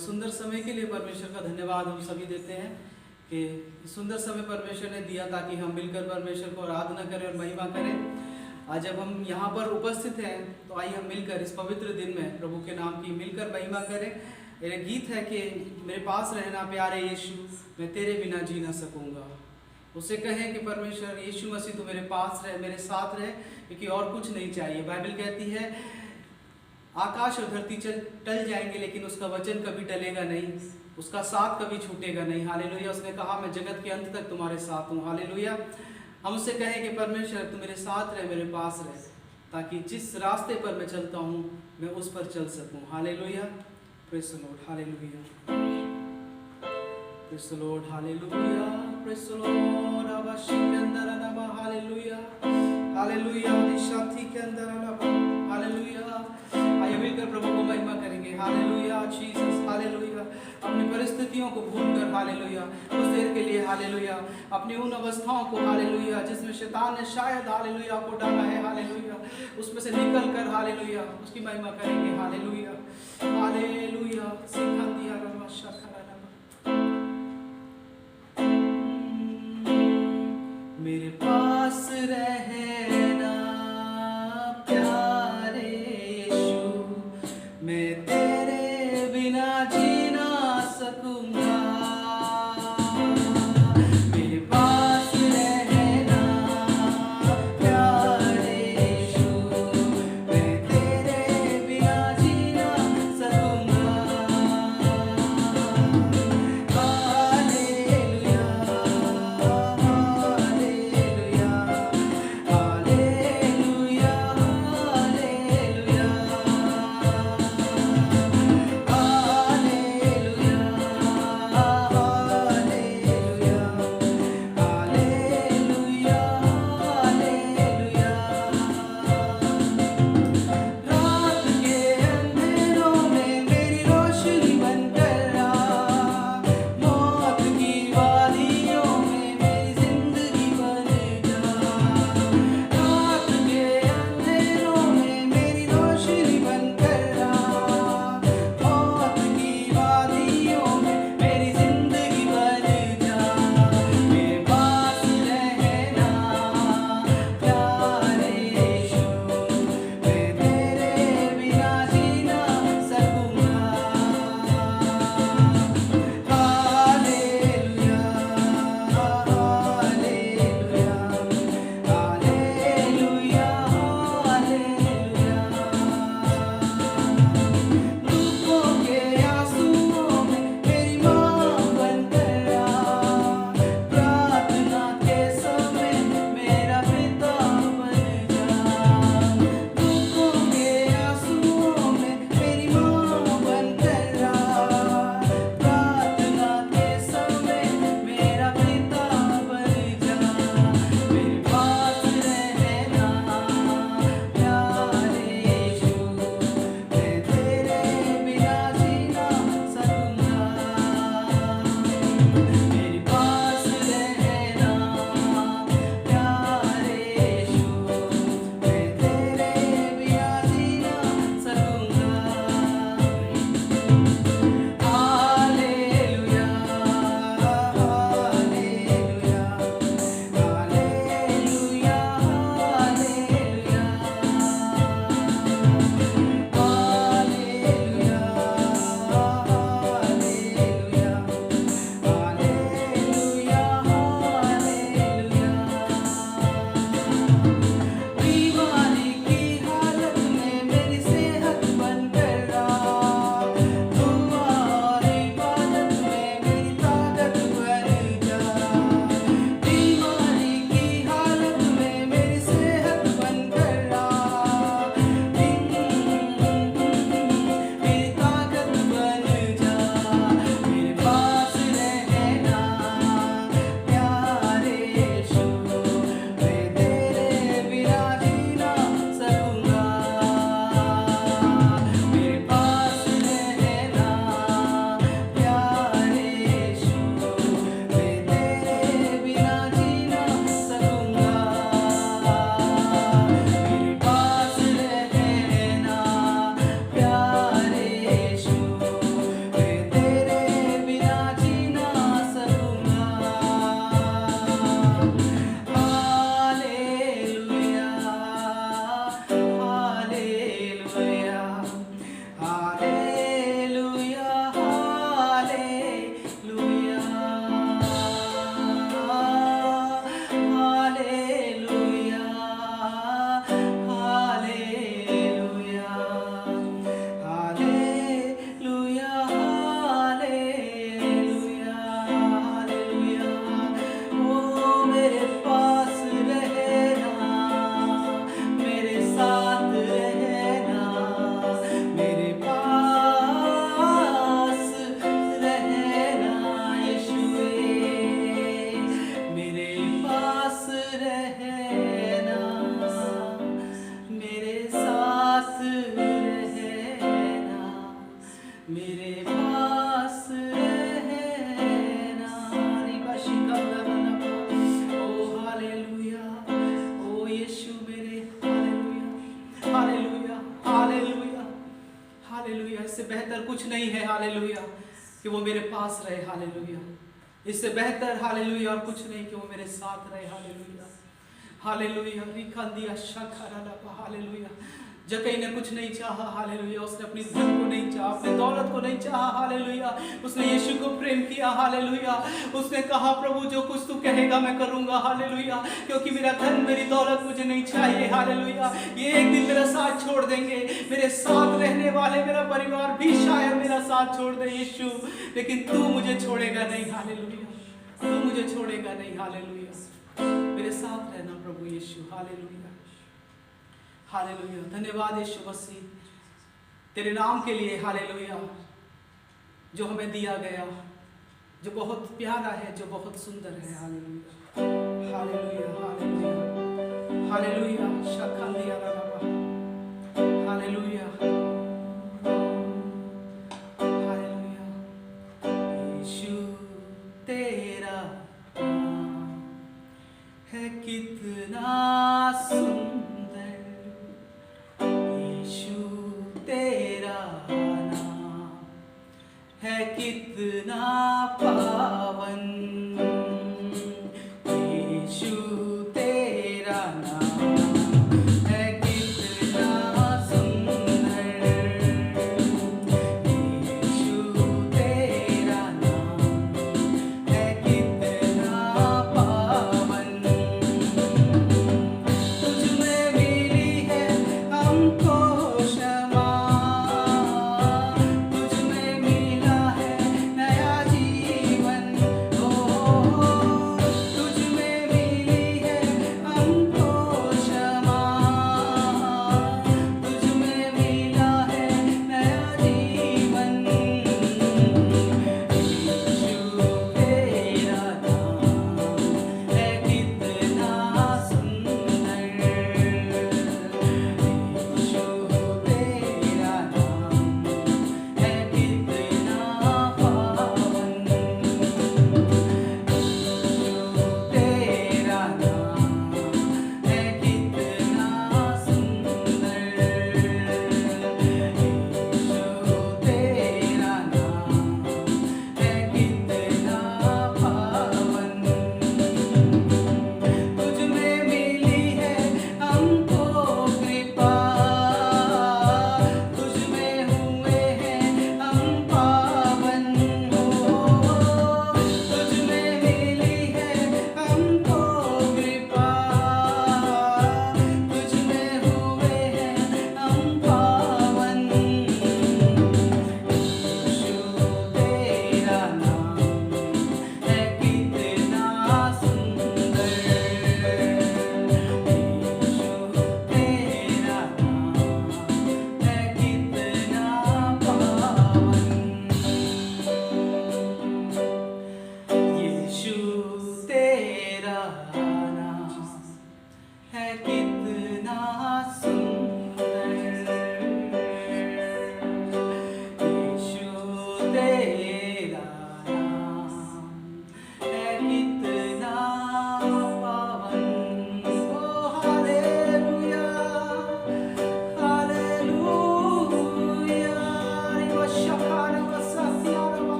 इस सुंदर समय के लिए परमेश्वर का धन्यवाद हम सभी देते हैं कि इस सुंदर समय परमेश्वर ने दिया ताकि हम मिलकर परमेश्वर को आराधना करें और महिमा करें। आज जब हम यहाँ पर उपस्थित हैं तो आइए हम मिलकर इस पवित्र दिन में प्रभु के नाम की मिलकर महिमा करें। मेरा गीत है कि मेरे पास रहना प्यारे यीशु, मैं तेरे बिना जी ना सकूँगा। उससे कहें कि परमेश्वर यीशु मसीह तो मेरे पास रहे, मेरे साथ रहे, क्योंकि और कुछ नहीं चाहिए। बाइबल कहती है आकाश और धरती टल जाएंगे लेकिन उसका वचन कभी टलेगा नहीं, उसका साथ कभी छूटेगा नहीं। हालेलुया। उसने कहा मैं जगत के अंत तक तुम्हारे साथ हूँ। हालेलुया। हम उससे कहें कि परमेश्वर तू मेरे साथ रहे, मेरे पास रहे, ताकि जिस रास्ते पर मैं चलता हूँ मैं उस पर चल सकूँ। Hallelujah. Praise the Lord. Hallelujah. Praise the Lord. Hallelujah. Praise the Lord. आवाशी के अंदर नवा। हालेलुया। हालेलुया। निशाती के अंदर नवा। हालेलुया। आइए मिलकर प्रभु को महिमा करेंगे। Hallelujah Jesus. हालेलुया। अपनी परिस्थितियों को भूलकर हालेलुया कुछ देर के लिए हालेलुया अपनी उन अवस्थाओं को हालेलुया जिसमें शैतान ने शायद हालेलुया आपको डाला है, हालेलुया उसमें से निकल कर हालेलुया उसकी महिमा करेंगे। हालेलुया। हालेलुया। सिखांदिया रमा शखरा रमा। मेरे पास रहना प्यारे यीशु, मैं तेरे बिना जी ना सकूंगा। मेरे पास रहना प्यारे यीशु, मैं तेरे बिना जी ना सकूंगा। हालेलुया। हालेलुया। हालेलुया। हालेलुया। नहीं है हालेलुया कि वो मेरे पास रहे हालेलुया। इससे बेहतर हालेलुया और कुछ नहीं कि वो मेरे साथ रहे हालेलुया। हालेलुया रिखंदिया शखरला हालेलुया। जकई ने कुछ नहीं चाहा हालेलुया, उसने अपनी धन को नहीं चाहा, अपने दौलत को नहीं चाहा हालेलुया, उसने यीशु को प्रेम किया हालेलुया। उसने कहा प्रभु जो कुछ तू कहेगा मैं करूंगा हालेलुया, क्योंकि मेरा धन मेरी दौलत मुझे नहीं चाहिए हालेलुया। ये एक दिन मेरा साथ छोड़ देंगे, मेरे साथ रहने वाले मेरा परिवार भी शायद मेरा साथ छोड़ दे यीशु, लेकिन तू मुझे छोड़ेगा नहीं हालेलुया, तू मुझे छोड़ेगा नहीं हालेलुया। मेरे साथ रहना प्रभु यीशु हालेलुया हालेलुया। धन्यवाद यीशु मसीह तेरे नाम के लिए हालेलुया, जो हमें दिया गया, जो बहुत प्यारा है, जो बहुत सुंदर है हालेलुया हालेलुया हालेलुया हालेलुया शखंदिया हालेलुया हालेलुया। यीशु तेरा नाम है कितना सुंदर, तेरा नाम है कितना पावन, यीशु तेरा नाम है कितना सुंदर, यीशु तेरा नाम है कितना पावन। तुझ में मिली है हमको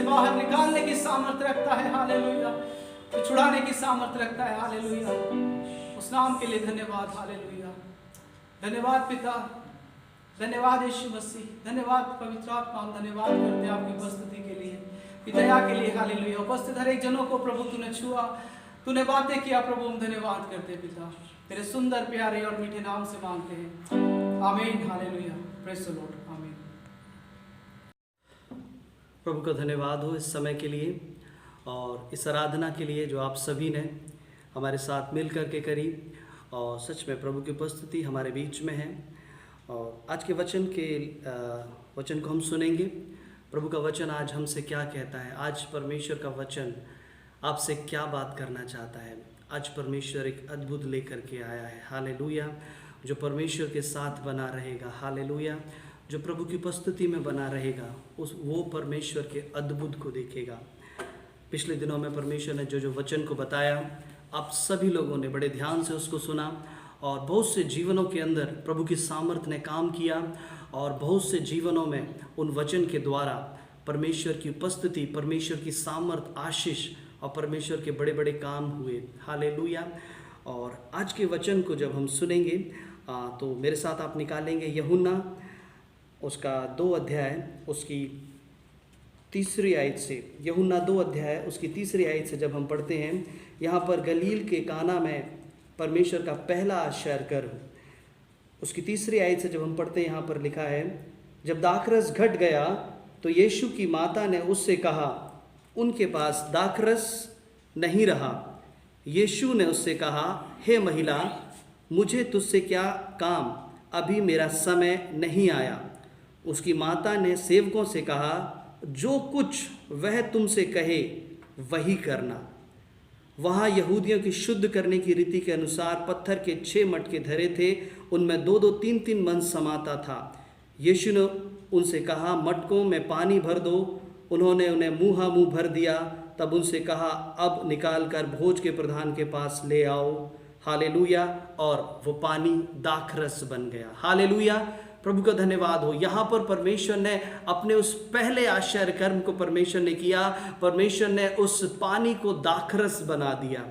बाहर निकालने की सामर्थ्य रखता है हालेलुया, जो छुड़ाने की सामर्थ्य रखता है हालेलुया। उस नाम के लिए धन्यवाद हालेलुया। धन्यवाद पिता, धन्यवाद यीशु मसीह, धन्यवाद पवित्र आत्मा, धन्यवाद करते हैं आपकी उपस्थिति के लिए, की दया के लिए हालेलुया। उपस्थित हर एक जनों को प्रभु तूने छुआ, तूने बातें किया प्रभु, हम धन्यवाद करते पिता, तेरे सुंदर प्यारे और मीठे नाम से मांगते हैं, आमीन हालेलुया। प्रेज़ द लॉर्ड, आमीन। प्रभु का धन्यवाद हो इस समय के लिए और इस आराधना के लिए जो आप सभी ने हमारे साथ मिल कर के करी, और सच में प्रभु की उपस्थिति हमारे बीच में है। और आज के वचन को हम सुनेंगे। प्रभु का वचन आज हमसे क्या कहता है, आज परमेश्वर का वचन आपसे क्या बात करना चाहता है। आज परमेश्वर एक अद्भुत लेकर के आया है हालेलुया, जो परमेश्वर के साथ बना रहेगा हालेलुया, जो प्रभु की उपस्थिति में बना रहेगा वो परमेश्वर के अद्भुत को देखेगा। पिछले दिनों में परमेश्वर ने जो जो वचन को बताया, आप सभी लोगों ने बड़े ध्यान से उसको सुना और बहुत से जीवनों के अंदर प्रभु की सामर्थ ने काम किया और बहुत से जीवनों में उन वचन के द्वारा परमेश्वर की उपस्थिति, परमेश्वर की सामर्थ, आशीष और परमेश्वर के बड़े बड़े काम हुए। हालेलुया। और आज के वचन को जब हम सुनेंगे तो मेरे साथ आप निकालेंगे यूहन्ना उसका 2 अध्याय उसकी 3री आयत से। यूहन्ना 2 अध्याय उसकी 3री आयत से जब हम पढ़ते हैं, यहाँ पर गलील के काना में परमेश्वर का पहला आश्चर्य कर्म, उसकी 3री आयत से जब हम पढ़ते हैं, यहाँ पर लिखा है, जब दाखरस घट गया तो यीशु की माता ने उससे कहा, उनके पास दाखरस नहीं रहा। यीशु ने उससे कहा, हे महिला, मुझे तुझसे क्या काम, अभी मेरा समय नहीं आया। उसकी माता ने सेवकों से कहा, जो कुछ वह तुमसे कहे वही करना। वहाँ यहूदियों की शुद्ध करने की रीति के अनुसार पत्थर के 6 मटके धरे थे, उनमें 2-2, 3-3 मन समाता था। यीशु ने उनसे कहा, मटकों में पानी भर दो। उन्होंने उन्हें मुँह भर दिया। तब उनसे कहा, अब निकाल कर भोज के प्रधान के पास ले आओ। हालेलुया। और वो पानी दाखरस बन गया। हालेलुया। प्रभु का धन्यवाद हो। यहाँ पर परमेश्वर ने अपने उस पहले आश्चर्य कर्म को परमेश्वर ने किया। परमेश्वर ने उस पानी को दाखरस बना दिया।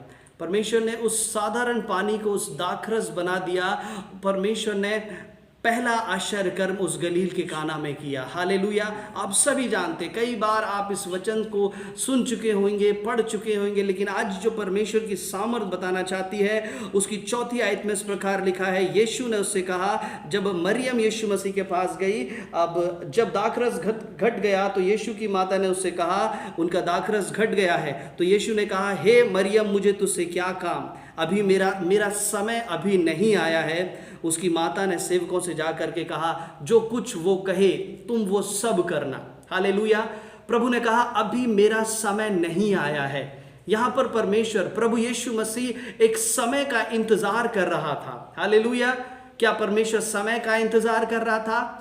परमेश्वर ने उस साधारण पानी को उस दाखरस बना दिया। परमेश्वर ने पहला आश्चर्य कर्म उस गलील के काना में किया। हालेलुया। आप सभी जानते, कई बार आप इस वचन को सुन चुके होंगे, पढ़ चुके होंगे, लेकिन आज जो परमेश्वर की सामर्थ बताना चाहती है, उसकी 4ठी आयत में इस प्रकार लिखा है, यीशु ने उससे कहा, जब मरियम यीशु मसीह के पास गई, अब जब दाखरस घट गया तो यीशु की माता ने उससे कहा, उनका दाखरस घट गया है। तो यीशु ने कहा, हे मरियम, मुझे तुझसे क्या काम, अभी मेरा समय अभी नहीं आया है। उसकी माता ने सेवकों से जा करके कहा, जो कुछ वो कहे तुम वो सब करना। हालेलुया। प्रभु ने कहा, अभी मेरा समय नहीं आया है। यहाँ पर परमेश्वर, प्रभु यीशु मसीह एक समय का इंतजार कर रहा था। हालेलुया। क्या परमेश्वर समय का इंतजार कर रहा था?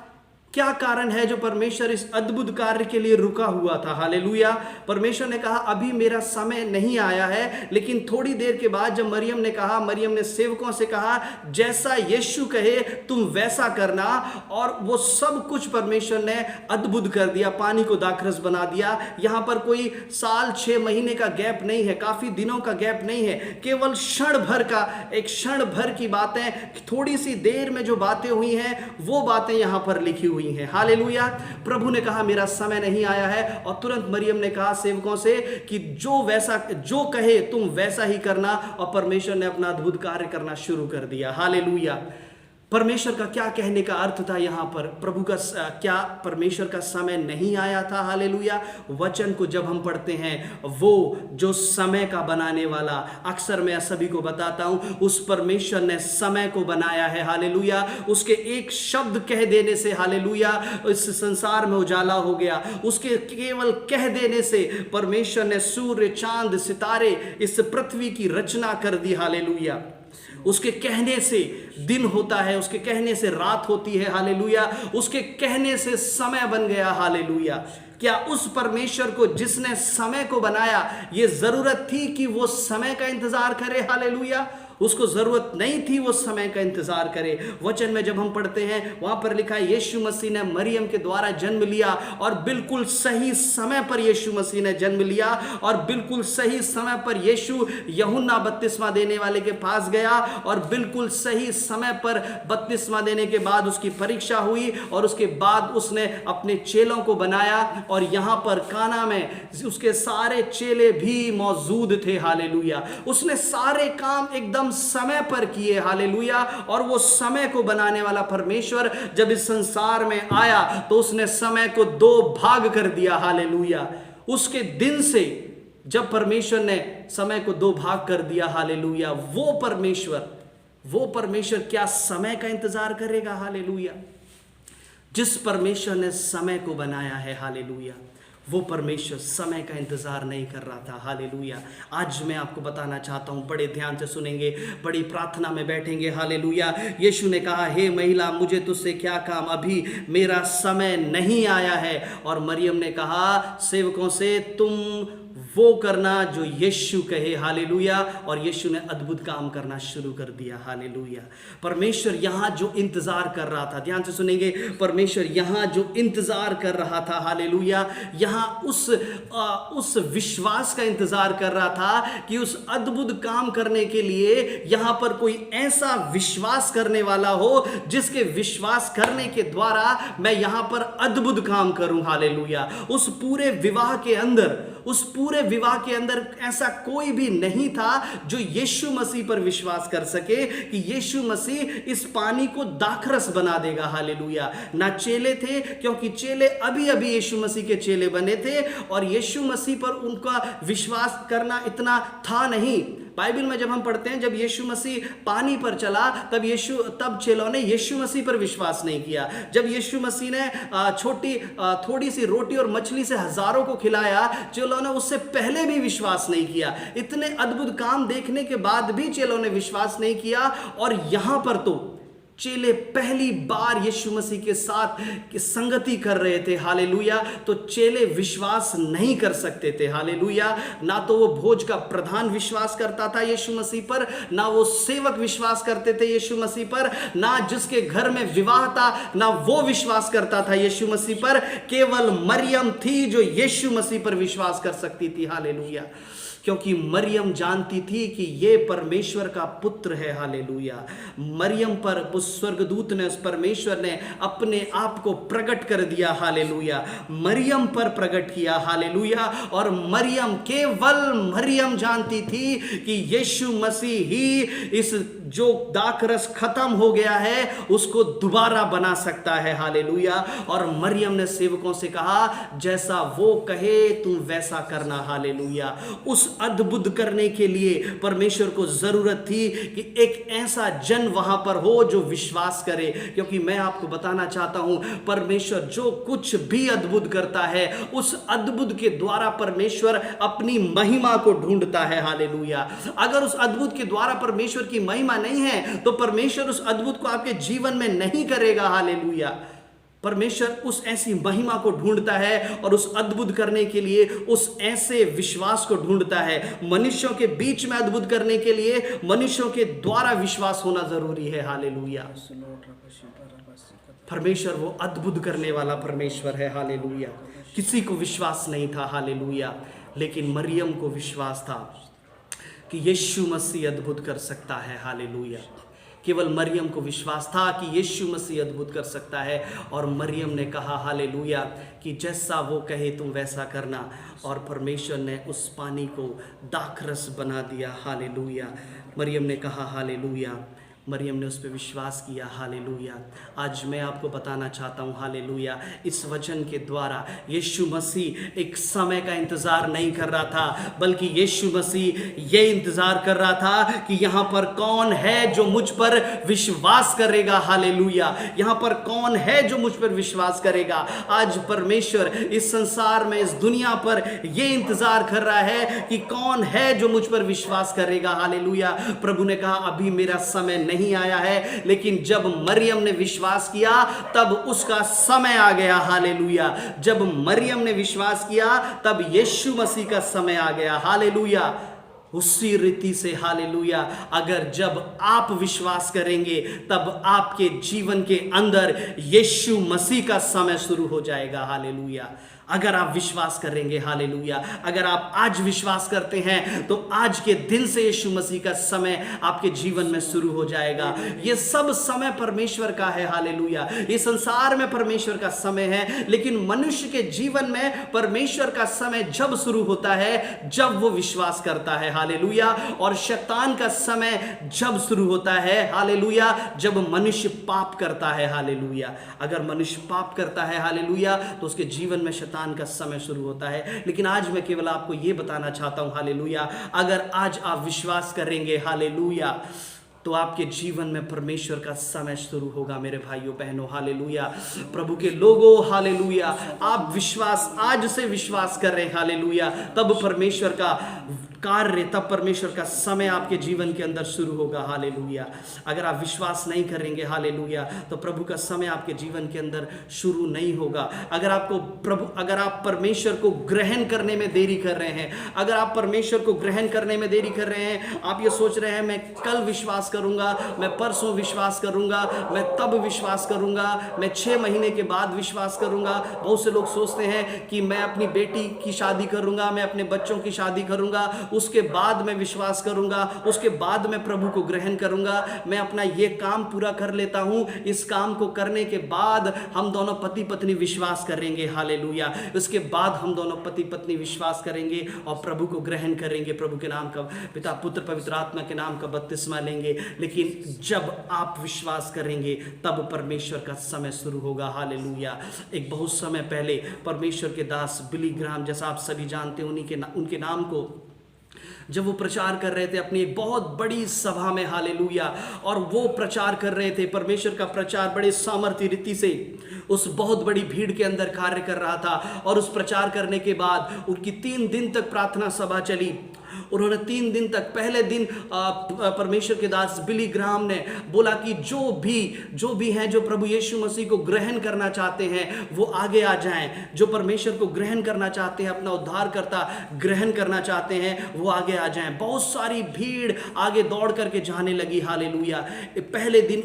क्या कारण है जो परमेश्वर इस अद्भुत कार्य के लिए रुका हुआ था? हालेलुया। परमेश्वर ने कहा, अभी मेरा समय नहीं आया है। लेकिन थोड़ी देर के बाद जब मरियम ने सेवकों से कहा, जैसा यीशु कहे तुम वैसा करना, और वो सब कुछ परमेश्वर ने अद्भुत कर दिया, पानी को दाखरस बना दिया। यहाँ पर कोई साल 6 महीने का गैप नहीं है, काफी दिनों का गैप नहीं है, केवल क्षण भर की बातें, थोड़ी सी देर में जो बातें हुई हैं वो बातें यहाँ पर लिखी हुई है। हालेलुया। प्रभु ने कहा, मेरा समय नहीं आया है, और तुरंत मरियम ने कहा सेवकों से कि जो कहे तुम वैसा ही करना, और परमेश्वर ने अपना अद्भुत कार्य करना शुरू कर दिया। हालेलुया। परमेश्वर का क्या कहने का अर्थ था यहाँ पर? प्रभु का क्या परमेश्वर का समय नहीं आया था? हालेलुया। वचन को जब हम पढ़ते हैं, वो जो समय का बनाने वाला, अक्सर मैं सभी को बताता हूं, उस परमेश्वर ने समय को बनाया है। हालेलुया। उसके एक शब्द कह देने से, हालेलुया, इस संसार में उजाला हो गया। उसके केवल कह देने से परमेश्वर ने सूर्य, चांद, सितारे, इस पृथ्वी की रचना कर दी। हालेलुया। उसके कहने से दिन होता है, उसके कहने से रात होती है। हालेलुया। उसके कहने से समय बन गया। हालेलुया। क्या उस परमेश्वर को, जिसने समय को बनाया, ये जरूरत थी कि वो समय का इंतजार करे? हालेलुया। उसको जरूरत नहीं थी वो समय का इंतजार करे। वचन में जब हम पढ़ते हैं, वहां पर लिखा है, यीशु मसीह ने मरियम के द्वारा जन्म लिया, और बिल्कुल सही समय पर यीशु मसीह ने जन्म लिया, और बिल्कुल सही समय पर यीशु यूहन्ना बपतिस्मा देने वाले के पास गया, और बिल्कुल सही समय पर बपतिस्मा देने के बाद उसकी परीक्षा हुई, और उसके बाद उसने अपने चेलों को बनाया, और यहां पर काना में उसके सारे चेले भी मौजूद थे। हालेलुया। उसने सारे काम एकदम समय पर किए। हालेलुया। और वो समय को बनाने वाला परमेश्वर जब इस संसार में आया तो उसने समय को 2 भाग कर दिया। हालेलुया। उसके दिन से जब परमेश्वर ने समय को 2 भाग कर दिया, हालेलुया, वो परमेश्वर क्या समय का इंतजार करेगा? हालेलुया। जिस परमेश्वर ने समय को बनाया है, हालेलुया, वो परमेश्वर समय का इंतजार नहीं कर रहा था। हालेलुया। आज मैं आपको बताना चाहता हूँ, बड़े ध्यान से सुनेंगे, बड़ी प्रार्थना में बैठेंगे। हालेलुया। यीशु ने कहा, हे महिला, मुझे तुझसे क्या काम, अभी मेरा समय नहीं आया है। और मरियम ने कहा सेवकों से, तुम वो करना जो यीशु कहे, हालेलुया। और यीशु ने अद्भुत काम करना शुरू कर दिया, हालेलुया। परमेश्वर यहाँ जो इंतजार कर रहा था, ध्यान से सुनेंगे, परमेश्वर यहाँ जो इंतजार कर रहा था, हालेलुया, यहाँ उस विश्वास का इंतजार कर रहा था कि उस अद्भुत काम करने के लिए यहाँ पर कोई ऐसा विश्वास करने वाला हो जिसके विश्वास करने के द्वारा मैं यहाँ पर अद्भुत काम करूं, हालेलुया। उस पूरे विवाह के अंदर ऐसा कोई भी नहीं था जो यीशु मसीह पर विश्वास कर सके कि यीशु मसीह इस पानी को दाखरस बना देगा, हालेलुया। ना चेले थे, क्योंकि चेले अभी अभी यीशु मसीह के चेले बने थे और यीशु मसीह पर उनका विश्वास करना इतना था नहीं। बाइबल में जब हम पढ़ते हैं, जब यीशु मसीह पानी पर चला तब चेलों ने यीशु मसीह पर विश्वास नहीं किया। जब यीशु मसीह ने थोड़ी सी रोटी और मछली से हजारों को खिलाया, चेलों ने उससे पहले भी विश्वास नहीं किया। इतने अद्भुत काम देखने के बाद भी चेलों ने विश्वास नहीं किया। और यहां पर तो चेले पहली बार यीशु मसीह के साथ संगति कर रहे थे, हालेलुया। तो चेले विश्वास नहीं कर सकते थे, हालेलुया। ना तो वो भोज का प्रधान विश्वास करता था यीशु मसीह पर, ना वो सेवक विश्वास करते थे यीशु मसीह पर, ना जिसके घर में विवाह था ना वो विश्वास करता था यीशु मसीह पर। केवल मरियम थी जो यीशु मसीह पर विश्वास कर सकती थी, हालेलुया। क्योंकि मरियम जानती थी कि ये परमेश्वर का पुत्र है, हालेलुया। मरियम पर उस स्वर्गदूत ने, उस परमेश्वर ने अपने आप को प्रकट कर दिया, हालेलुया। मरियम पर प्रकट किया, हालेलुया। और केवल मरियम जानती थी कि यीशु मसीह ही इस जो दाखरस खत्म हो गया है उसको दोबारा बना सकता है, हालेलुया। और मरियम ने सेवकों से कहा, जैसा वो कहे तुम वैसा करना, हालेलुया। उस अद्भुत करने के लिए परमेश्वर को जरूरत थी कि एक ऐसा जन वहां पर हो जो विश्वास करे। क्योंकि मैं आपको बताना चाहता हूं, परमेश्वर जो कुछ भी अद्भुत करता है उस अद्भुत के द्वारा परमेश्वर अपनी महिमा को ढूंढता है, हालेलुया। अगर उस अद्भुत के द्वारा परमेश्वर की महिमा नहीं है तो परमेश्वर उस अद्भुत को आपके जीवन में नहीं करेगा, हालेलुया। परमेश्वर उस ऐसी महिमा को ढूंढता है और उस अद्भुत करने के लिए उस ऐसे विश्वास को ढूंढता है। मनुष्यों के बीच में अद्भुत करने के लिए मनुष्यों के द्वारा विश्वास होना जरूरी है, हालेलुया। परमेश्वर वो अद्भुत करने वाला परमेश्वर है, हालेलुया। किसी को विश्वास नहीं था, हालेलुया, लेकिन मरियम को विश्वास था कि यीशु मसीह अद्भुत कर सकता है, हालेलुया। केवल मरियम को विश्वास था कि यीशु मसीह अद्भुत कर सकता है। और मरियम ने कहा, हालेलुया, कि जैसा वो कहे तुम वैसा करना। और परमेश्वर ने उस पानी को दाखरस बना दिया, हालेलुया। मरियम ने कहा, हालेलुया। मरियम ने उस पर विश्वास किया, हालेलुया। आज मैं आपको बताना चाहता हूँ, हालेलुया, इस वचन के द्वारा यीशु मसीह एक समय का इंतज़ार नहीं कर रहा था, बल्कि यीशु मसीह ये इंतज़ार कर रहा था कि यहाँ पर कौन है जो मुझ पर विश्वास करेगा, हालेलुया। यहाँ पर कौन है जो मुझ पर विश्वास करेगा। आज परमेश्वर इस संसार में, इस दुनिया पर ये इंतज़ार कर रहा है कि कौन है जो मुझ पर विश्वास करेगा, हालेलुया। प्रभु ने कहा, अभी मेरा समय नहीं आया है, लेकिन जब मरियम ने विश्वास किया तब उसका समय आ गया, हालेलुया। जब मरियम ने विश्वास किया तब यीशु मसीह का समय आ गया, हालेलुया। उसी रीति से, हालेलुया, अगर जब आप विश्वास करेंगे तब आपके जीवन के अंदर यीशु मसीह का समय शुरू हो जाएगा, हालेलुया। अगर आप विश्वास करेंगे, हालेलुया, अगर आप आज विश्वास करते हैं तो आज के दिन से यीशु मसीह का समय आपके जीवन में शुरू हो जाएगा। ये सब समय परमेश्वर का है, हालेलुया। ये संसार में परमेश्वर का समय है, लेकिन मनुष्य के जीवन में परमेश्वर का समय जब शुरू होता है जब वो विश्वास करता है, हालेलुया। और शैतान का समय जब शुरू होता है, हालेलुया, जब मनुष्य पाप करता है, हालेलुया। अगर मनुष्य पाप करता है, हालेलुया, तो उसके जीवन में शैतान का समय शुरू होता है। लेकिन आज मैं केवल आपको यह बताना चाहता हूं, हालेलुया, अगर आज आप विश्वास करेंगे, हालेलुया, तो आपके जीवन में परमेश्वर का समय शुरू होगा, मेरे भाइयों बहनों, हालेलुया। प्रभु के लोगों, हालेलुया, आप विश्वास आज से विश्वास कर रहे हैं, हालेलुया, तब परमेश्वर का कार्य, तब परमेश्वर का समय आपके जीवन के अंदर शुरू होगा। हालेलुया। अगर आप विश्वास नहीं करेंगे हालेलुया, तो प्रभु का समय आपके जीवन के अंदर शुरू नहीं होगा। अगर आप परमेश्वर को ग्रहण करने में देरी कर रहे हैं, अगर आप परमेश्वर को ग्रहण करने में देरी कर रहे हैं, आप ये सोच रहे हैं मैं कल विश्वास करूंगा, मैं परसों विश्वास करूंगा, मैं तब विश्वास करूंगा, मैं 6 महीने के बाद विश्वास करूंगा। बहुत से लोग सोचते हैं कि मैं अपनी बेटी की शादी करूंगा, मैं अपने बच्चों की शादी करूंगा, उसके बाद मैं विश्वास करूंगा, उसके बाद मैं प्रभु को ग्रहण करूंगा, मैं अपना ये काम पूरा कर लेता हूं, इस काम को करने के बाद हम दोनों पति पत्नी विश्वास करेंगे। हालेलुया। उसके बाद हम दोनों पति पत्नी विश्वास करेंगे और प्रभु को ग्रहण करेंगे, प्रभु के नाम का, पिता पुत्र पवित्र आत्मा के नाम का बपतिस्मा लेंगे। लेकिन जब आप विश्वास करेंगे तब परमेश्वर का समय शुरू होगा। हालेलुया। एक बहुत समय पहले परमेश्वर के दास बिली ग्राहम, जैसा आप सभी जानते हैं, उनके नाम को, जब वो प्रचार कर रहे थे अपनी एक बहुत बड़ी सभा में, हालेलुया, और वो प्रचार कर रहे थे परमेश्वर का प्रचार बड़े सामर्थ्य रीति से उस बहुत बड़ी भीड़ के अंदर कार्य कर रहा था। और उस प्रचार करने के बाद उनकी 3 दिन तक प्रार्थना सभा चली। उन्होंने 3 दिन तक, पहले दिन परमेश्वर के दास बिली ग्राहम ने बोला कि जो भी हैं, जो प्रभु यीशु मसीह को ग्रहण करना चाहते हैं वो आगे आ जाएं। जो परमेश्वर को ग्रहण करना चाहते हैं, अपना उद्धारकर्ता ग्रहण करना चाहते हैं, वो आगे आ जाएं। बहुत सारी भीड़ आगे दौड़ करके जाने लगी। हालेलुया। पहले दिन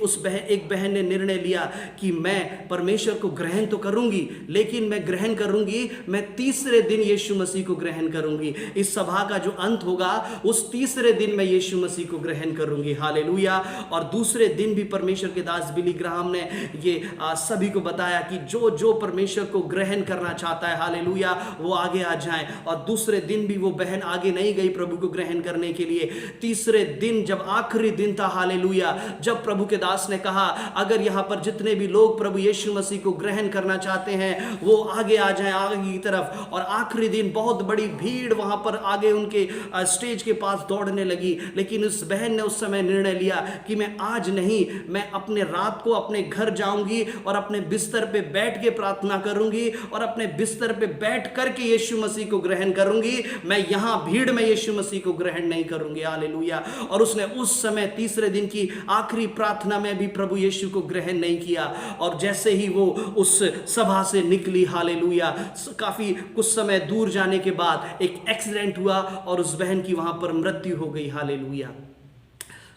एक बहन ने निर्णय लिया कि मैं परमेश्वर को ग्रहण तो करूंगी, लेकिन मैं ग्रहण करूंगी, मैं तीसरे दिन यीशु मसीह को ग्रहण करूंगी। इस सभा का जो अंत होगा उस तीसरे दिन मैं यीशु मसीह को ग्रहण करूंगी। हालेलुया। और दूसरे दिन भी परमेश्वर के दास बिली ग्राहम ने ये सभी को बताया कि जो परमेश्वर को ग्रहण करना चाहता है, हालेलुया, वो आगे आ जाए। और दूसरे दिन भी वो बहन आगे नहीं गई प्रभु को ग्रहण करने के लिए। तीसरे दिन, जब आखिरी दिन था, हालेलुया, जब प्रभु के दास ने कहा अगर यहां पर जितने भी लोग प्रभु यीशु मसीह को ग्रहण करना चाहते हैं वो आगे आ जाएं, आगे की तरफ। और आखिरी दिन बहुत बड़ी भीड़ वहां पर आगे उनके स्टेज के पास दौड़ने लगी। लेकिन उस बहन ने उस समय निर्णय लिया कि मैं आज नहीं, मैं अपने रात को अपने घर जाऊंगी और अपने बिस्तर पे बैठ के प्रार्थना करूंगी और अपने बिस्तर पे बैठ करके यीशु मसीह को ग्रहण करूंगी। मैं यहां भीड़ में यीशु मसीह को ग्रहण नहीं करूंगी। हालेलुया। और उसने उस समय तीसरे दिन की आखिरी प्रार्थना में भी प्रभु यीशु को ग्रहण नहीं किया। और जैसे ही वो उस सभा से निकली, हालेलुया, काफी कुछ समय दूर जाने के बाद एक एक्सीडेंट हुआ और उस बहन की वहां पर मृत्यु हो गई। हालेलुया।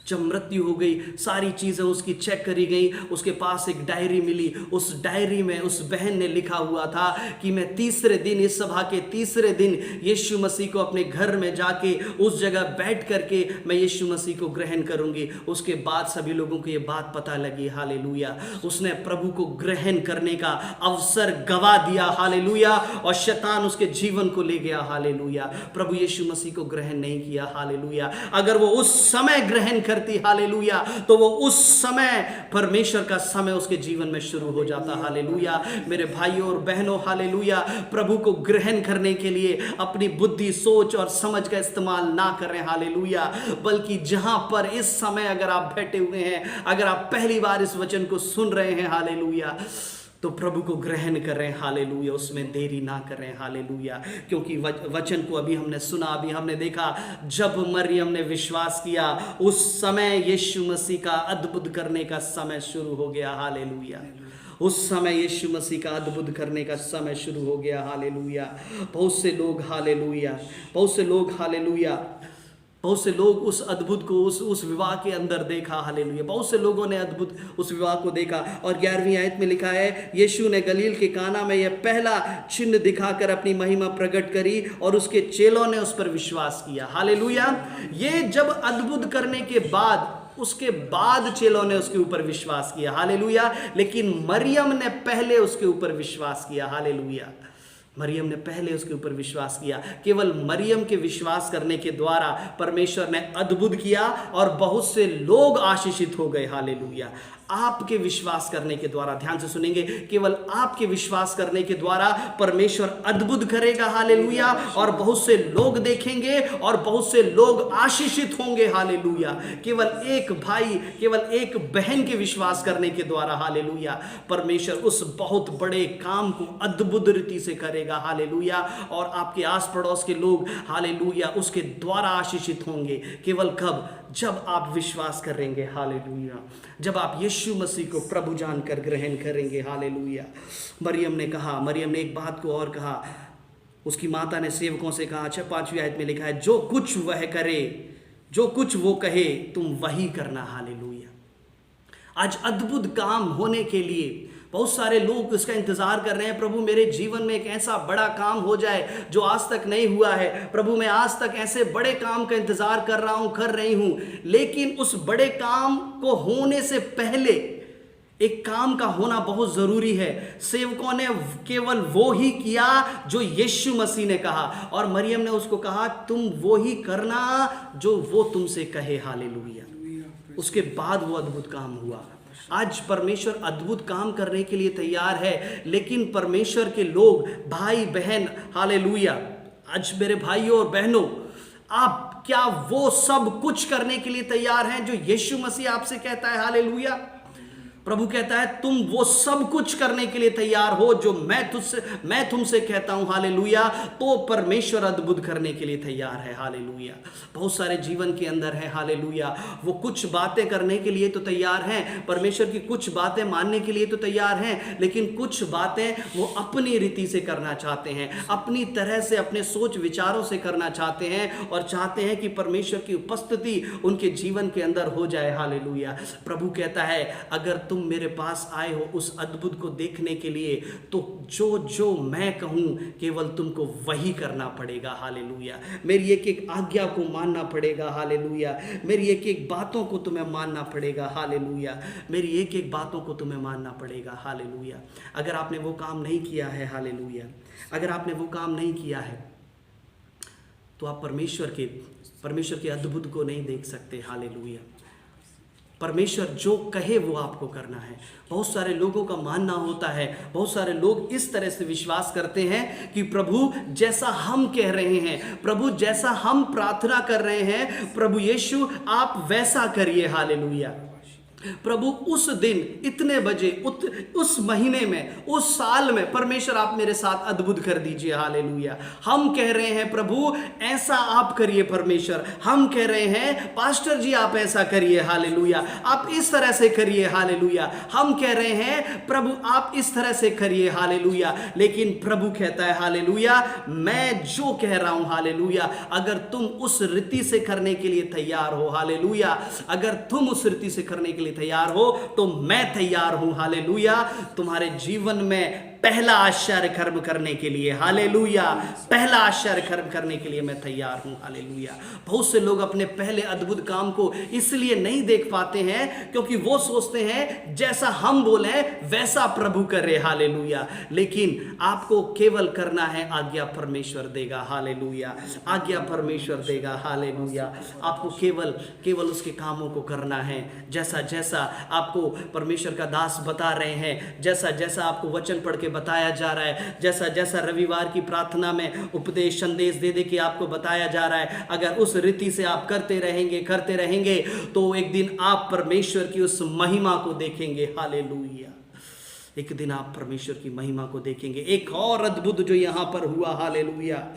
जब मृत्यु हो गई, सारी चीजें उसकी चेक करी गई, उसके पास एक डायरी मिली। उस डायरी में उस बहन ने लिखा हुआ था कि मैं तीसरे दिन, इस सभा के तीसरे दिन यीशु मसीह को अपने घर में जाके उस जगह बैठ करके मैं यीशु मसीह को ग्रहण करूंगी। उसके बाद सभी लोगों को ये बात पता लगी। हालेलुया। उसने प्रभु को ग्रहण करने का अवसर गवा दिया। हालेलुया। और शैतान उसके जीवन को ले गया। हालेलुया। प्रभु यीशु मसीह को ग्रहण नहीं किया। हालेलुया। अगर वो उस समय ग्रहण करती, हालेलुया, तो वो उस समय परमेश्वर का समय उसके जीवन में शुरू हो जाता। हालेलुया। मेरे भाइयों और बहनों, हालेलुया, प्रभु को ग्रहण करने के लिए अपनी बुद्धि, सोच और समझ का इस्तेमाल ना करें। हालेलुया। बल्कि जहां पर इस समय अगर आप बैठे हुए हैं, अगर आप पहली बार इस वचन को सुन रहे हैं, हालेलुया, तो प्रभु को ग्रहण करें। हालेलुया। उसमें देरी ना करें। हालेलुया। क्योंकि वचन को अभी हमने सुना, अभी हमने देखा, जब मरियम ने विश्वास किया उस समय यीशु मसीह का अद्भुत करने का समय शुरू हो गया। हालेलुया। उस समय यीशु मसीह का अद्भुत करने का समय शुरू हो गया। हालेलुया। बहुत से लोग, हालेलुया, बहुत से लोग उस अद्भुत को उस विवाह के अंदर देखा। हालेलुया। बहुत से लोगों ने अद्भुत उस विवाह को देखा। और 11वीं आयत में लिखा है, यीशु ने गलील के काना में यह पहला चिन्ह दिखाकर अपनी महिमा प्रकट करी और उसके चेलों ने उस पर विश्वास किया। हालेलुया। ये जब अद्भुत करने के बाद, उसके बाद चेलों ने उसके ऊपर विश्वास किया। हालेलुया। लेकिन मरियम ने पहले उसके ऊपर विश्वास किया। हालेलुया। मरियम ने पहले उसके ऊपर विश्वास किया। केवल मरियम के विश्वास करने के द्वारा परमेश्वर ने अद्भुत किया और बहुत से लोग आशीषित हो गए। हालेलुया। आपके विश्वास करने के द्वारा, ध्यान से सुनेंगे, केवल आपके विश्वास करने के द्वारा परमेश्वर अद्भुत करेगा। हालेलुया। और बहुत से लोग देखेंगे और बहुत से लोग आशीषित होंगे। हालेलुया। केवल एक भाई, केवल एक बहन के विश्वास करने के द्वारा, हालेलुया, परमेश्वर उस बहुत बड़े काम को अद्भुत रीति से करेगा। करेगा, हालेलुया। और आपके आस पड़ोस के लोग, हालेलुया, उसके द्वारा आशीषित होंगे। केवल कब? जब आप विश्वास करेंगे, हालेलुया, जब आप यीशु मसीह को प्रभु जानकर ग्रहण करेंगे, हालेलुया। मरियम ने एक बात को और कहा, उसकी माता ने सेवकों से कहा, 5वीं आयत में लिखा है, जो कुछ वह करे, जो कुछ वो कहे, तुम वही करना, हालेलुया। आज अद्भुत काम होने के लिए बहुत सारे लोग इसका इंतजार कर रहे हैं। प्रभु मेरे जीवन में एक ऐसा बड़ा काम हो जाए जो आज तक नहीं हुआ है। प्रभु मैं आज तक ऐसे बड़े काम का इंतजार कर रही हूं, लेकिन उस बड़े काम को होने से पहले एक काम का होना बहुत जरूरी है। सेवकों ने केवल वो ही किया जो यीशु मसीह ने कहा, और मरियम ने उसको कहा, तुम वो ही करना जो वो तुमसे कहे, हालेलुया। उसके बाद वो अद्भुत काम हुआ। आज परमेश्वर अद्भुत काम करने के लिए तैयार है, लेकिन परमेश्वर के लोग, भाई बहन, हालेलुया, आज मेरे भाइयों और बहनों, आप क्या वो सब कुछ करने के लिए तैयार हैं जो यीशु मसीह आपसे कहता है, हालेलुया। प्रभु कहता है तुम वो सब कुछ करने के लिए तैयार हो जो मैं तुमसे कहता हूं, हालेलुया। तो परमेश्वर अद्भुत करने के लिए तैयार है, हालेलुया। बहुत सारे जीवन के अंदर है, हालेलुया, वो कुछ बातें करने के लिए तो तैयार हैं, परमेश्वर की कुछ बातें मानने के लिए तो तैयार हैं, लेकिन कुछ बातें वो अपनी रीति से करना चाहते हैं, अपनी तरह से, अपने सोच विचारों से करना चाहते हैं, और चाहते हैं कि परमेश्वर की उपस्थिति उनके जीवन के अंदर हो जाए, हालेलुया। प्रभु कहता है अगर तुम मेरे पास आए हो उस अद्भुत को देखने के लिए, तो जो जो मैं कहूं केवल तुमको वही करना पड़ेगा, हालेलुया। मेरी एक एक आज्ञा को मानना पड़ेगा, हालेलुया। मेरी एक एक बातों को तुम्हें मानना पड़ेगा, हालेलुया। मेरी एक एक बातों को तुम्हें मानना पड़ेगा, हालेलुया। अगर आपने वो काम नहीं किया है, हालेलुया, अगर आपने वो काम नहीं किया है, तो आप परमेश्वर के अद्भुत को नहीं देख सकते, हालेलुया। परमेश्वर जो कहे वो आपको करना है। बहुत सारे लोगों का मानना होता है, बहुत सारे लोग इस तरह से विश्वास करते हैं कि प्रभु जैसा हम कह रहे हैं, प्रभु जैसा हम प्रार्थना कर रहे हैं, प्रभु यीशु आप वैसा करिए, हालेलुया। प्रभु उस दिन इतने बजे उस महीने में, उस साल में, परमेश्वर आप मेरे साथ अद्भुत कर दीजिए, हालेलुया। हम कह रहे हैं प्रभु ऐसा आप करिए, परमेश्वर। हम कह रहे हैं पास्टर जी आप ऐसा करिए, हालेलुया, आप इस तरह से करिए, हालेलुया। हम कह रहे हैं प्रभु आप इस तरह से करिए, हालेलुया। लेकिन प्रभु कहता है, हालेलुया, मैं जो कह रहा हूं, हालेलुया, अगर तुम उस रीति से करने के लिए तैयार हो, हालेलुया, अगर तुम उस रीति से करने के लिए तैयार हो तो मैं तैयार हूं, हालेलुया, तुम्हारे जीवन में पहला आश्चर्य कर्म करने के लिए, हालेलुया, पहला आश्चर्य कर्म करने के लिए मैं तैयार हूं, हालेलुया। बहुत से लोग अपने पहले अद्भुत काम को इसलिए नहीं देख पाते हैं क्योंकि वो सोचते हैं जैसा हम बोले वैसा प्रभु करे, हालेलुया। लेकिन आपको केवल करना है, आज्ञा परमेश्वर देगा, हालेलुया, आज्ञा परमेश्वर देगा, हालेलुया। आपको केवल उसके कामों को करना है, जैसा जैसा आपको परमेश्वर का दास बता रहे हैं, जैसा जैसा आपको वचन पढ़ के बताया जा रहा है, जैसा जैसा रविवार की प्रार्थना में उपदेश संदेश दे के आपको बताया जा रहा है, अगर उस रीति से आप करते रहेंगे तो एक दिन आप परमेश्वर की उस महिमा को देखेंगे, हालेलुया। एक दिन आप परमेश्वर की महिमा को देखेंगे। एक और अद्भुत जो यहां पर हुआ, हालेलुया,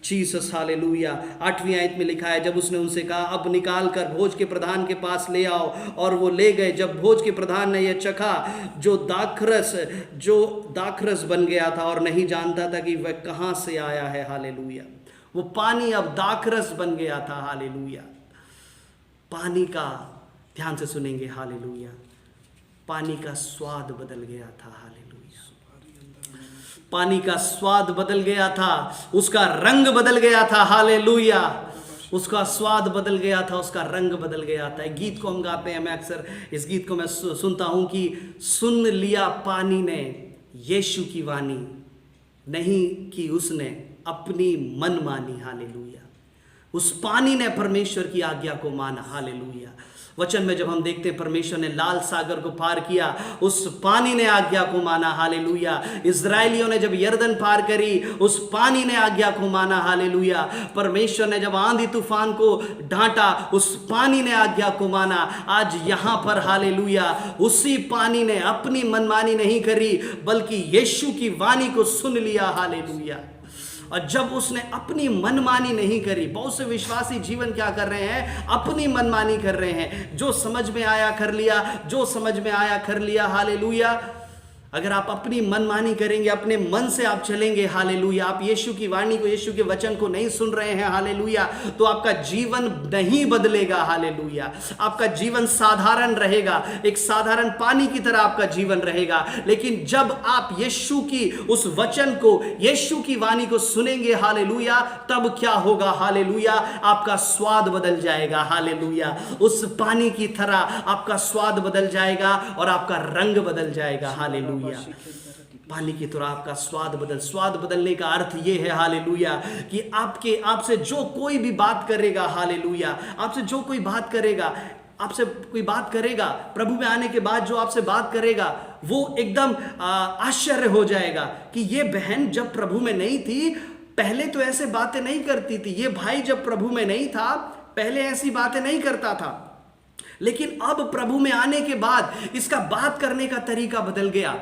जीसस, हालेलुया। 8वीं आयत में लिखा है, जब उसने उनसे कहा अब निकाल कर भोज के प्रधान के पास ले आओ, और वो ले गए। जब भोज के प्रधान ने यह चखा जो दाखरस बन गया था और नहीं जानता था कि वह कहां से आया है, हालेलुया। वो पानी अब दाखरस बन गया था, हालेलुया। पानी का, ध्यान से सुनेंगे, हालेलुया, पानी का स्वाद बदल गया था, हालेलुया। पानी का स्वाद बदल गया था, उसका रंग बदल गया था, हालेलुया। उसका स्वाद बदल गया था, उसका रंग बदल गया था। एक गीत को हम गाते हैं, मैं अक्सर इस गीत को मैं सुनता हूं कि सुन लिया पानी ने यीशु की वाणी, नहीं कि उसने अपनी मन मानी, हालेलुया। उस पानी ने परमेश्वर की आज्ञा को माना, हालेलुया। वचन में जब हम देखते हैं परमेश्वर ने लाल सागर को पार किया, उस पानी ने आज्ञा को माना, हालेलुया। इजरायलियों ने जब यरदन पार करी, उस पानी ने आज्ञा को माना, हालेलुया। परमेश्वर ने जब आंधी तूफान को डांटा, उस पानी ने आज्ञा को माना। आज यहां पर हालेलुया उसी पानी ने अपनी मनमानी नहीं करी, बल्कि यीशु की वाणी को सुन लिया, हालेलुया। और जब उसने अपनी मनमानी नहीं करी, बहुत से विश्वासी जीवन क्या कर रहे हैं, अपनी मनमानी कर रहे हैं, जो समझ में आया कर लिया, जो समझ में आया कर लिया, हालेलुया। अगर आप अपनी मनमानी करेंगे, अपने मन से आप चलेंगे, हालेलुया, आप यीशु की वाणी को, यीशु के वचन को नहीं सुन रहे हैं, हालेलुया, तो आपका जीवन नहीं बदलेगा, हालेलुया। आपका जीवन साधारण रहेगा, एक साधारण पानी की तरह आपका जीवन रहेगा। लेकिन जब आप यीशु की उस वचन को, यीशु की वाणी को सुनेंगे, हालेलुया, तब क्या होगा, हालेलुया, आपका स्वाद बदल जाएगा, हालेलुया। उस पानी की तरह आपका स्वाद बदल जाएगा और आपका रंग बदल जाएगा, हालेलुया। पानी की तरह आपका स्वाद बदलने का अर्थ यह है, हालेलुया, कि आपसे जो कोई भी बात करेगा, हालेलुया, आपसे जो कोई बात करेगा, आपसे कोई बात करेगा, प्रभु में आने के बाद जो आपसे बात करेगा, वो एकदम आश्चर्य हो जाएगा कि ये बहन जब प्रभु में नहीं थी, पहले तो ऐसे बातें नहीं करती थी, ये भाई जब प्रभु में नहीं था, पहले ऐसी बातें नहीं करता था, लेकिन अब प्रभु में आने के बाद इसका बात करने का तरीका बदल गया।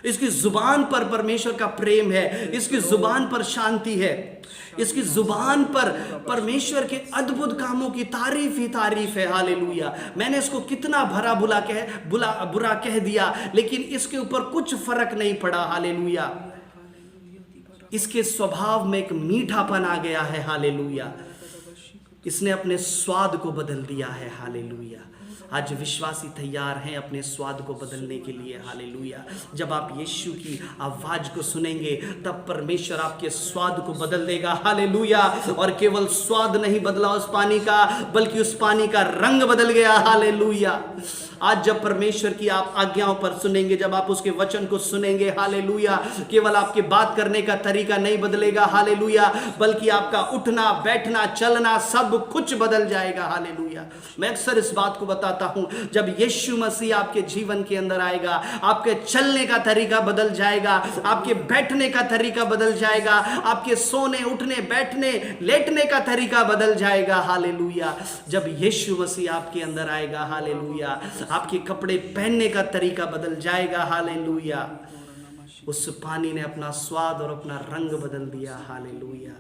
इसकी जुबान पर परमेश्वर का प्रेम है, इसकी जुबान पर शांति है, इसकी जुबान पर परमेश्वर के अद्भुत कामों की तारीफ ही तारीफ है, हालेलुया। मैंने इसको कितना बुरा कह दिया, लेकिन इसके ऊपर कुछ फर्क नहीं पड़ा, हालेलुया। इसके स्वभाव में एक मीठापन आ गया है, हालेलुया। इसने अपने स्वाद को बदल दिया है, हालेलुया। आज विश्वासी तैयार हैं अपने स्वाद को बदलने के लिए, हालेलुया। जब आप यीशु की आवाज को सुनेंगे, तब परमेश्वर आपके स्वाद को बदल देगा, हालेलुया। और केवल स्वाद नहीं बदला उस पानी का, बल्कि उस पानी का रंग बदल गया, हालेलुया। आज जब परमेश्वर की आप आज्ञाओं पर सुनेंगे, जब आप उसके वचन को सुनेंगे, हालेलुया, केवल आपके बात करने का तरीका नहीं बदलेगा, हालेलुया, बल्कि आपका उठना, बैठना, चलना, सब कुछ बदल जाएगा, हालेलुया। मैं अक्सर इस बात को बताता हूं, जब यीशु मसीह आपके जीवन के अंदर आएगा, आपके चलने का तरीका बदल जाएगा, आपके बैठने का तरीका बदल जाएगा, आपके सोने, उठने, बैठने, लेटने का तरीका बदल जाएगा, हालेलुया। जब यीशु मसीह आपके अंदर आएगा, हालेलुया, आपके कपड़े पहनने का तरीका बदल जाएगा, हालेलुया। उस पानी ने अपना स्वाद और अपना रंग बदल दिया, हालेलुया।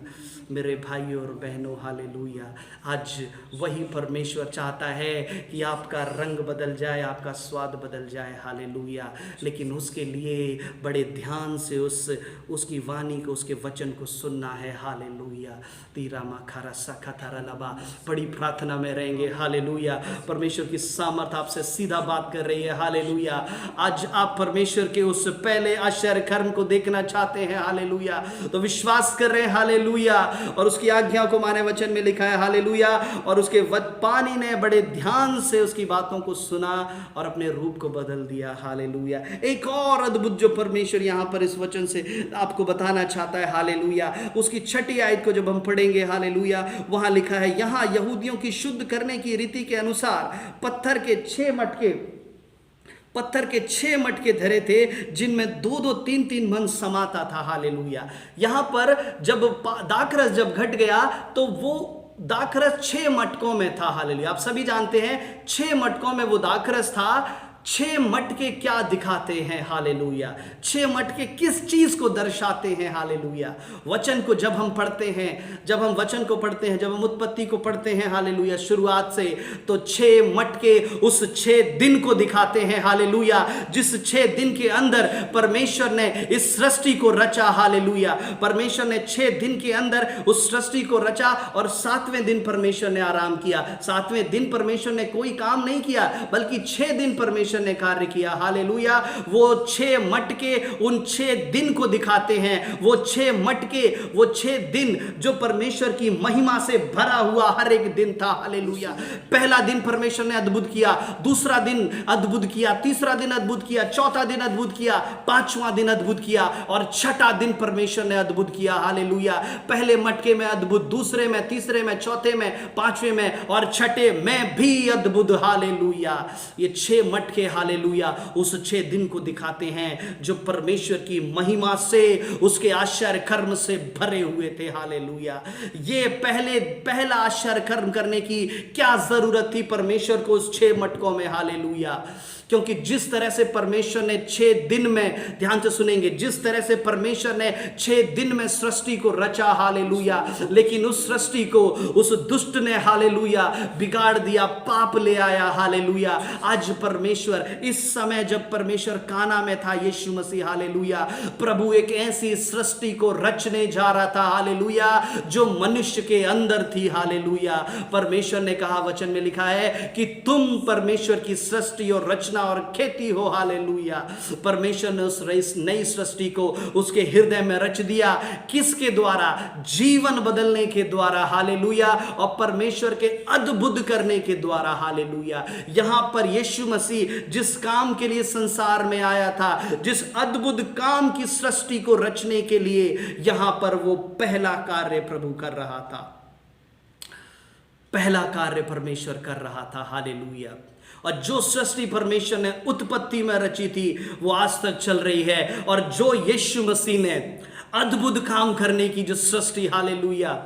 मेरे भाइयों और बहनों, हालेलुया, आज वही परमेश्वर चाहता है कि आपका रंग बदल जाए, आपका स्वाद बदल जाए, हालेलुया। लेकिन उसके लिए बड़े ध्यान से उसकी वाणी को, उसके वचन को सुनना है, हालेलुया। तीरामा खारा सखा थारा लबा, बड़ी प्रार्थना में रहेंगे, हालेलुया। परमेश्वर की सामर्थ आपसे सीधा बात कर रही है, हालेलुया। आज आप परमेश्वर के उस पहले आश्चर्य कर्म को देखना चाहते हैं, हालेलुया, तो विश्वास कर रहे हैं, हालेलुया, और उसकी आज्ञा को माने। वचन में लिखा है, हालेलुया, और उसके पानी ने बड़े ध्यान से उसकी बातों को सुना और अपने रूप को बदल दिया, हालेलुया। एक और अद्भुत जो परमेश्वर यहाँ पर इस वचन से आपको बताना चाहता है, हालेलुया, उसकी 6ठी आयत को जब हम पढ़ेंगे, हालेलुया, वहां लिखा है, यहाँ यहूदियों की शुद्ध करने की रीति के अनुसार पत्थर के 6 मटके धरे थे, जिनमें 2-2, 3-3 मन समाता था, हालेलुया। यहां पर जब दाखरस जब घट गया, तो वो दाखरस 6 मटकों में था, हालेलुया। आप सभी जानते हैं 6 मटकों में वो दाखरस था। 6 मटके क्या दिखाते हैं, हालेलुया? 6 मटके किस चीज को दर्शाते हैं, हालेलुया? वचन को जब हम पढ़ते हैं, जब हम वचन को पढ़ते हैं, जब हम उत्पत्ति को पढ़ते हैं, हालेलुया, शुरुआत से, तो 6 मटके उस 6 दिन को दिखाते हैं, हालेलुया। जिस 6 दिन के अंदर परमेश्वर ने इस सृष्टि को रचा, हालेलुया। परमेश्वर ने 6 दिन के अंदर उस सृष्टि को रचा और 7वें दिन परमेश्वर ने आराम किया। 7वें दिन परमेश्वर ने कोई काम नहीं किया, बल्कि 6 दिन परमेश्वर परमेश्वर ने कार्य किया। हालेलुया। वो 6 मटके उन 6 दिन को दिखाते हैं। वो 6 मटके, वो 6 दिन जो परमेश्वर की महिमा से भरा हुआ हर एक दिन था। हालेलुया। पहला दिन परमेश्वर ने अद्भुत किया, दूसरा दिन अद्भुत किया, तीसरा दिन अद्भुत किया, चौथा दिन अद्भुत किया, पांचवां दिन अद्भुत किया और छठा दिन परमेश्वर ने अद्भुत किया। हालेलुया। पहले मटके में अद्भुत, दूसरे में, तीसरे में, चौथे में, पांचवें में और छठे में भी अद्भुत। हालेलुया। ये 6 मटके हालेलुया उस 6 दिन को दिखाते हैं जो परमेश्वर की महिमा से, उसके आश्चर्य कर्म से भरे हुए थे। हालेलुया। ये पहला आश्चर्य कर्म करने की क्या जरूरत थी परमेश्वर को उस 6 मटकों में। हालेलुया। क्योंकि जिस तरह से परमेश्वर ने 6 दिन में, ध्यान से सुनेंगे, जिस तरह से परमेश्वर ने 6 दिन में सृष्टि को रचा। हालेलुया। लेकिन उस सृष्टि को उस दुष्ट ने हालेलुया बिगाड़ दिया, पाप ले आया। हालेलुया। आज परमेश्वर, इस समय जब परमेश्वर काना में था, यीशु मसीह हालेलुया, प्रभु एक ऐसी सृष्टि को रचने जा रहा था। हालेलुया। जो मनुष्य के अंदर थी। हालेलुया। परमेश्वर ने कहा, वचन में लिखा है कि तुम परमेश्वर की सृष्टि और रचना और खेती हो। हालेलुया। परमेश्वर ने उस नई सृष्टि को उसके हृदय में रच दिया। किसके द्वारा? जीवन बदलने के द्वारा। हालेलुया। और परमेश्वर के अद्भुत करने के द्वारा। हालेलुया। यहां पर यीशु मसीह जिस काम के लिए संसार में आया था, जिस अद्भुत काम की सृष्टि को रचने के लिए, यहां पर वो पहला कार्य प्रभु कर रहा था। पहला कार्य परमेश्वर कर रहा था। हालेलुया। और जो सृष्टि परमेश्वर ने उत्पत्ति में रची थी वो आज तक चल रही है। और जो यीशु मसीह ने अद्भुत काम करने की जो सृष्टि, हालेलुया,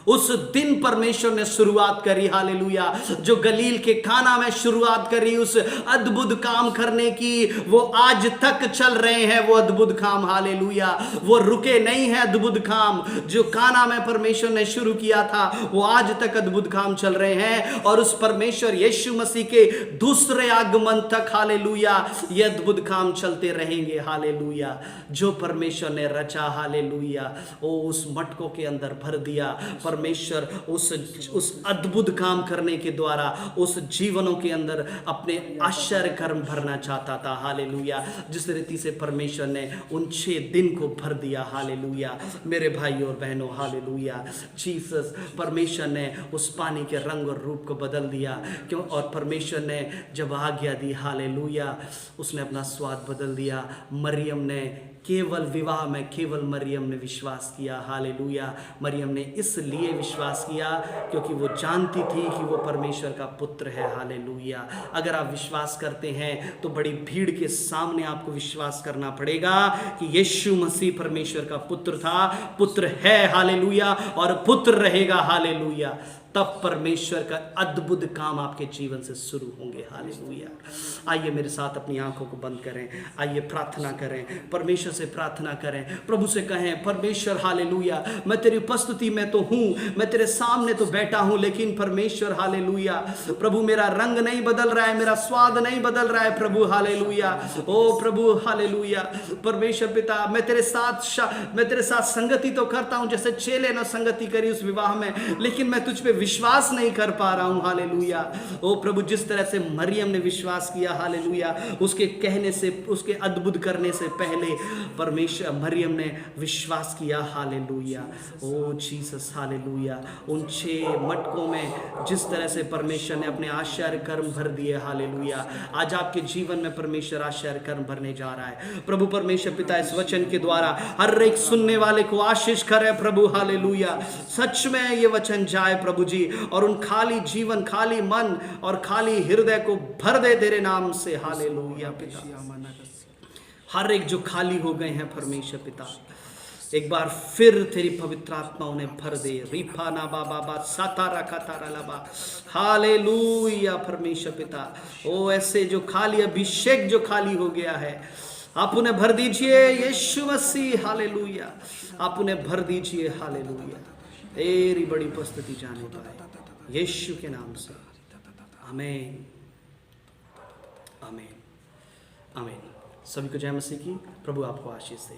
उस दिन परमेश्वर ने शुरुआत करी। हालेलुया। जो गलील के काना में शुरुआत करी उस अद्भुत काम करने की, वो आज तक चल रहे हैं वो अद्भुत काम। हालेलुया। वो रुके नहीं है अद्भुत काम। जो काना में परमेश्वर ने शुरू किया था वो आज तक अद्भुत काम चल रहे हैं। और उस परमेश्वर यीशु मसीह के दूसरे आगमन तक, हालेलुया, ये अद्भुत काम चलते रहेंगे। हालेलुया। जो परमेश्वर ने रचा, हालेलुया, वो उस मटकों के अंदर भर दिया। परमेश्वर उस अद्भुत काम करने के द्वारा उस जीवनों के अंदर अपने आश्चर्य कर्म भरना चाहता था। हालेलुया। जिस रीति से परमेश्वर ने उन 6 दिन को भर दिया। हालेलुया। मेरे भाई और बहनों, हालेलुया। जीसस, परमेश्वर ने उस पानी के रंग और रूप को बदल दिया। क्यों? और परमेश्वर ने जब आज्ञा दी, हालेलुया, उसने अपना स्वाद बदल दिया। मरियम ने केवल विवाह में केवल मरियम ने विश्वास किया। हालेलुया। मरियम ने इसलिए विश्वास किया क्योंकि वो जानती थी कि वो परमेश्वर का पुत्र है। हालेलुया। अगर आप विश्वास करते हैं तो बड़ी भीड़ के सामने आपको विश्वास करना पड़ेगा कि यीशु मसीह परमेश्वर का पुत्र था, पुत्र है। हालेलुया। और पुत्र रहेगा। हालेलुया। तब परमेश्वर का अद्भुत काम आपके जीवन से शुरू होंगे। हालेलुया। आइए मेरे साथ अपनी आंखों को बंद करें। आइए प्रार्थना करें, परमेश्वर से प्रार्थना करें, प्रभु से कहें, परमेश्वर हालेलुया, मैं तेरी उपस्थिति में तो हूँ, मैं तेरे सामने तो बैठा हूँ, लेकिन परमेश्वर हालेलुया, प्रभु मेरा रंग नहीं बदल रहा है, मेरा स्वाद नहीं बदल रहा है प्रभु। हालेलुया। ओ प्रभु हालेलुया। परमेश्वर पिता, मैं तेरे साथ संगति तो करता हूँ जैसे चेले ने संगति करी उस विवाह में, लेकिन मैं तुझ पे विश्वास नहीं कर पा रहा हूं। हालेलुया। ओ प्रभु, जिस तरह से मरियम ने विश्वास किया, हालेलुया, उसके कहने से, उसके अद्भुत करने से पहले परमेश्वर मरियम ने विश्वास किया। हालेलुया। ओ जीसस, हालेलुया। उन 6 मटकों में जिस तरह से परमेश्वर ने अपने आश्चर्य कर्म भर दिए, हालेलुया, आज आपके जीवन में परमेश्वर आश्चर्य कर्म भरने जा रहा है। प्रभु परमेश्वर पिता, इस वचन के द्वारा हर एक सुनने वाले को आशीष करे प्रभु। हालेलुया। सच में ये वचन जाए प्रभु जी, और उन खाली जीवन, खाली मन और खाली हृदय को भर दे तेरे नाम से। हालेलुया पिता। हर एक जो खाली हो गए हैं परमेश्वर पिता, एक बार फिर तेरी पवित्र आत्मा उन्हें भर दे। रिफाना बाबा बा सातारा खातारा लबा। हालेलुया परमेश्वर पिता। ओ ऐसे जो खाली अभिषेक जो खाली हो गया है, आप उन्हें भर दीजिए यीशु मसीह। हालेलुया। आप उन्हें भर दीजिए। हालेलुया। तेरी बड़ी उपस्थिति जाने पाए यीशु के नाम से। आमीन, आमीन, आमीन। सभी को जय मसीह की। प्रभु आपको आशीष दे।